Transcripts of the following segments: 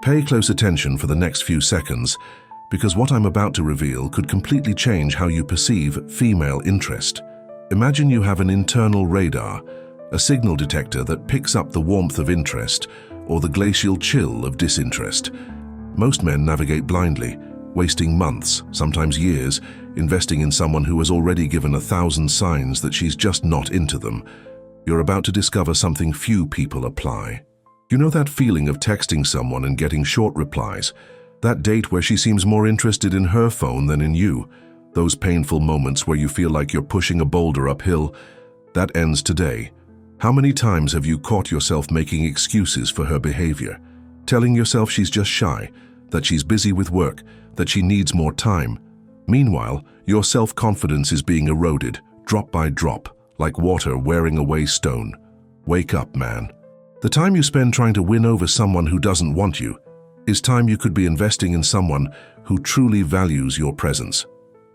Pay close attention for the next few seconds, because what I'm about to reveal could completely change how you perceive female interest. Imagine you have an internal radar, a signal detector that picks up the warmth of interest or the glacial chill of disinterest. Most men navigate blindly, wasting months, sometimes years, investing in someone who has already given 1,000 signs that she's just not into them. You're about to discover something few people apply. You know that feeling of texting someone and getting short replies? That date where she seems more interested in her phone than in you? Those painful moments where you feel like you're pushing a boulder uphill? That ends today. How many times have you caught yourself making excuses for her behavior? Telling yourself she's just shy, that she's busy with work, that she needs more time. Meanwhile, your self-confidence is being eroded, drop by drop, like water wearing away stone. Wake up, man. The time you spend trying to win over someone who doesn't want you is time you could be investing in someone who truly values your presence.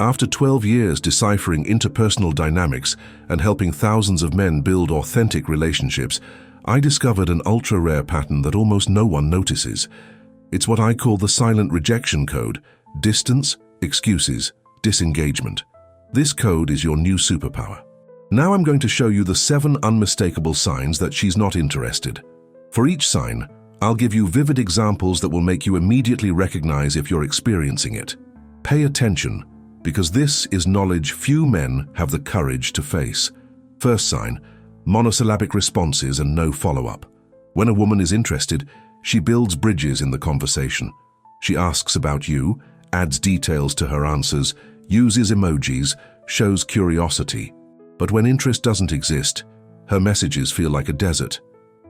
After 12 years deciphering interpersonal dynamics and helping thousands of men build authentic relationships, I discovered an ultra-rare pattern that almost no one notices. It's what I call the silent rejection code: distance, excuses, disengagement. This code is your new superpower. Now I'm going to show you the 7 unmistakable signs that she's not interested. For each sign, I'll give you vivid examples that will make you immediately recognize if you're experiencing it. Pay attention, because this is knowledge few men have the courage to face. First sign: monosyllabic responses and no follow-up. When a woman is interested, she builds bridges in the conversation. She asks about you, adds details to her answers, uses emojis, shows curiosity. But when interest doesn't exist, her messages feel like a desert.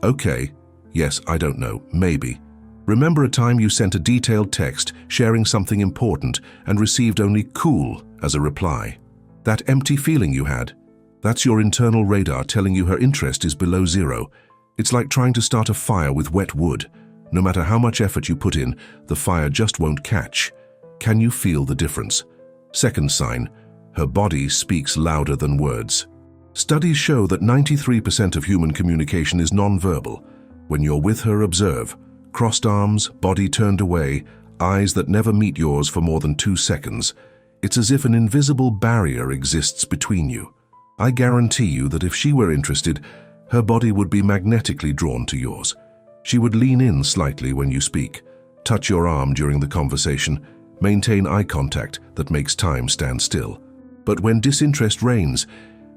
Okay, yes, I don't know, maybe. Remember a time you sent a detailed text sharing something important and received only "cool" as a reply? That empty feeling you had? That's your internal radar telling you her interest is below zero. It's like trying to start a fire with wet wood. No matter how much effort you put in, the fire just won't catch. Can you feel the difference? Second sign: her body speaks louder than words. Studies show that 93% of human communication is nonverbal. When you're with her, observe. Crossed arms, body turned away, eyes that never meet yours for more than 2 seconds. It's as if an invisible barrier exists between you. I guarantee you that if she were interested, her body would be magnetically drawn to yours. She would lean in slightly when you speak, touch your arm during the conversation, maintain eye contact that makes time stand still. But when disinterest reigns,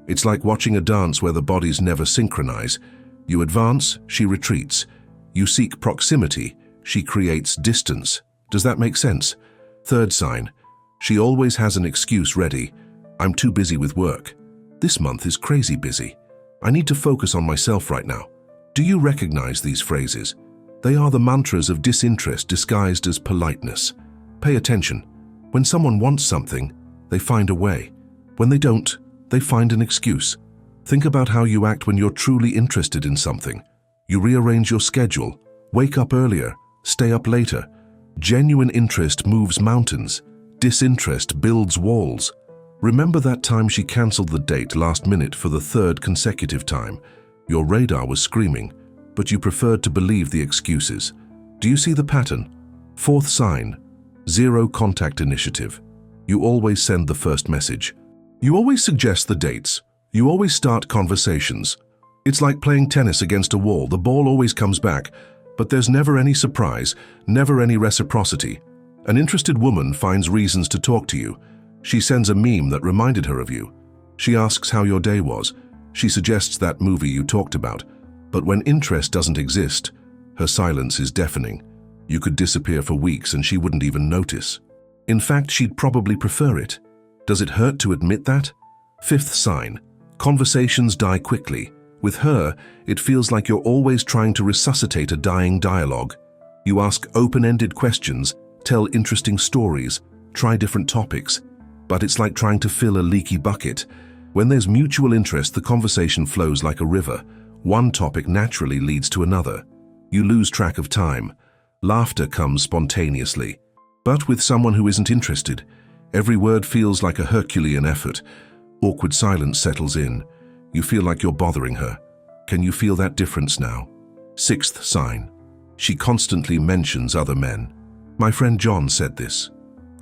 it's like watching a dance where the bodies never synchronize. You advance, she retreats. You seek proximity, she creates distance. Does that make sense? Third sign: she always has an excuse ready. I'm too busy with work. This month is crazy busy. I need to focus on myself right now. Do you recognize these phrases? They are the mantras of disinterest disguised as politeness. Pay attention. When someone wants something, they find a way. When they don't, they find an excuse. Think about how you act when you're truly interested in something. You rearrange your schedule, wake up earlier, stay up later. Genuine interest moves mountains. Disinterest builds walls. Remember that time she canceled the date last minute for the 3rd consecutive time? Your radar was screaming, but you preferred to believe the excuses. Do you see the pattern? Fourth sign: zero contact initiative. You always send the first message. You always suggest the dates. You always start conversations. It's like playing tennis against a wall. The ball always comes back, but there's never any surprise, never any reciprocity. An interested woman finds reasons to talk to you. She sends a meme that reminded her of you. She asks how your day was. She suggests that movie you talked about. But when interest doesn't exist, her silence is deafening. You could disappear for weeks and she wouldn't even notice. In fact, she'd probably prefer it. Does it hurt to admit that? Fifth sign: conversations die quickly. With her, it feels like you're always trying to resuscitate a dying dialogue. You ask open-ended questions, tell interesting stories, try different topics, but it's like trying to fill a leaky bucket. When there's mutual interest, the conversation flows like a river. One topic naturally leads to another. You lose track of time. Laughter comes spontaneously. But with someone who isn't interested, every word feels like a Herculean effort. Awkward silence settles in. You feel like you're bothering her. Can you feel that difference now? Sixth sign: She constantly mentions other men. My friend John said this.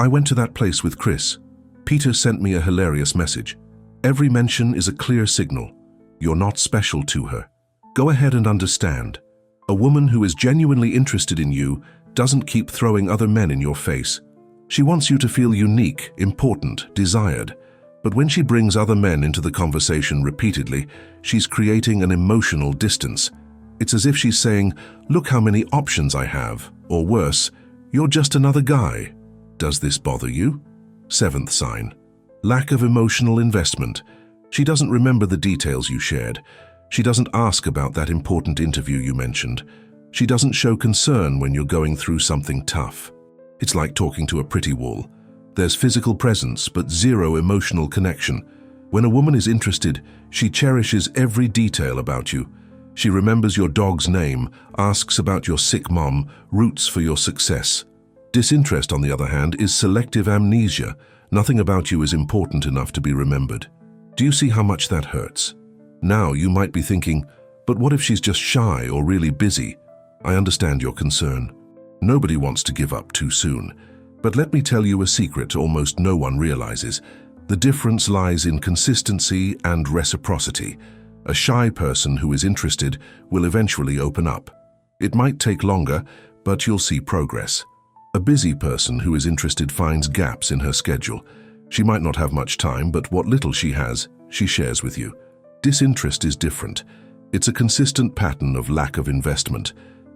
I went to that place with Chris. Peter sent me a hilarious message. Every mention is a clear signal. You're not special to her. Go ahead and understand. A woman who is genuinely interested in you doesn't keep throwing other men in your face. She wants you to feel unique, important, desired. But when she brings other men into the conversation repeatedly, she's creating an emotional distance. It's as if she's saying, look how many options I have, or worse, you're just another guy. Does this bother you? 7th sign. Lack of emotional investment. She doesn't remember the details you shared. She doesn't ask about that important interview you mentioned. She doesn't show concern when you're going through something tough. It's like talking to a pretty wall. There's physical presence, but zero emotional connection. When a woman is interested, she cherishes every detail about you. She remembers your dog's name, asks about your sick mom, roots for your success. Disinterest, on the other hand, is selective amnesia. Nothing about you is important enough to be remembered. Do you see how much that hurts? Now you might be thinking, but what if she's just shy or really busy? I understand your concern. Nobody wants to give up too soon. But let me tell you a secret almost no one realizes. The difference lies in consistency and reciprocity. A shy person who is interested will eventually open up. It might take longer, but you'll see progress. A busy person who is interested finds gaps in her schedule. She might not have much time, but what little she has, she shares with you. Disinterest is different. It's a consistent pattern of lack of investment.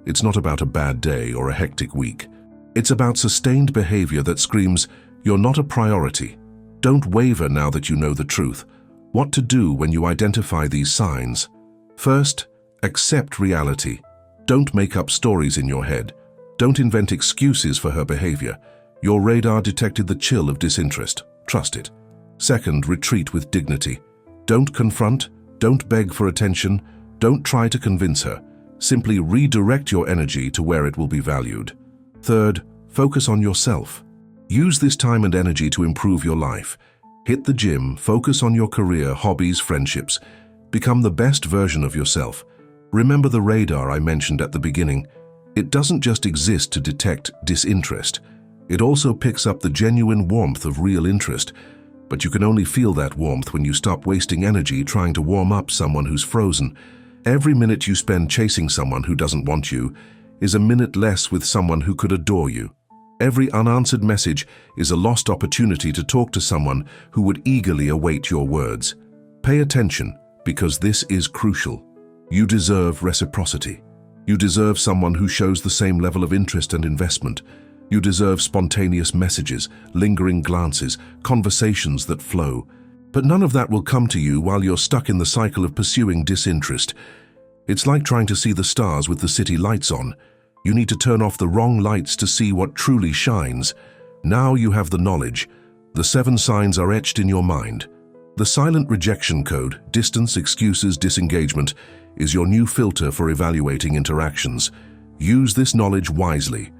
It's not about a bad day or a hectic week. It's about sustained behavior that screams, you're not a priority. Don't waver now that you know the truth. What to do when you identify these signs? First, accept reality. Don't make up stories in your head. Don't invent excuses for her behavior. Your radar detected the chill of disinterest. Trust it. Second, retreat with dignity. Don't confront, don't beg for attention, don't try to convince her. Simply redirect your energy to where it will be valued. Third, focus on yourself. Use this time and energy to improve your life. Hit the gym, focus on your career, hobbies, friendships. Become the best version of yourself. Remember the radar I mentioned at the beginning. It doesn't just exist to detect disinterest. It also picks up the genuine warmth of real interest. But you can only feel that warmth when you stop wasting energy trying to warm up someone who's frozen. Every minute you spend chasing someone who doesn't want you is a minute less with someone who could adore you. Every unanswered message is a lost opportunity to talk to someone who would eagerly await your words. Pay attention, because this is crucial. You deserve reciprocity. You deserve someone who shows the same level of interest and investment. You deserve spontaneous messages, lingering glances, conversations that flow. But none of that will come to you while you're stuck in the cycle of pursuing disinterest. It's like trying to see the stars with the city lights on. You need to turn off the wrong lights to see what truly shines. Now you have the knowledge. The 7 signs are etched in your mind. The silent rejection code, distance, excuses, disengagement, is your new filter for evaluating interactions. Use this knowledge wisely,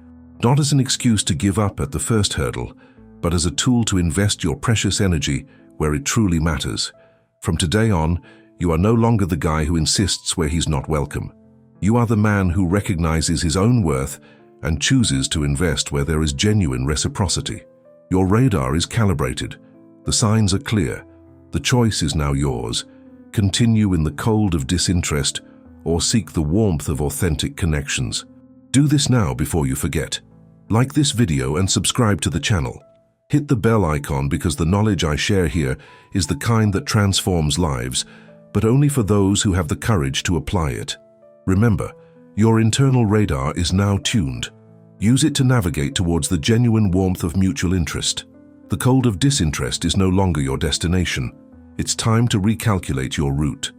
not as an excuse to give up at the first hurdle, but as a tool to invest your precious energy where it truly matters. From today on, you are no longer the guy who insists where he's not welcome. You are the man who recognizes his own worth and chooses to invest where there is genuine reciprocity. Your radar is calibrated. The signs are clear. The choice is now yours. Continue in the cold of disinterest or seek the warmth of authentic connections. Do this now before you forget. Like this video and subscribe to the channel. Hit the bell icon because the knowledge I share here is the kind that transforms lives, but only for those who have the courage to apply it. Remember, your internal radar is now tuned. Use it to navigate towards the genuine warmth of mutual interest. The cold of disinterest is no longer your destination. It's time to recalculate your route.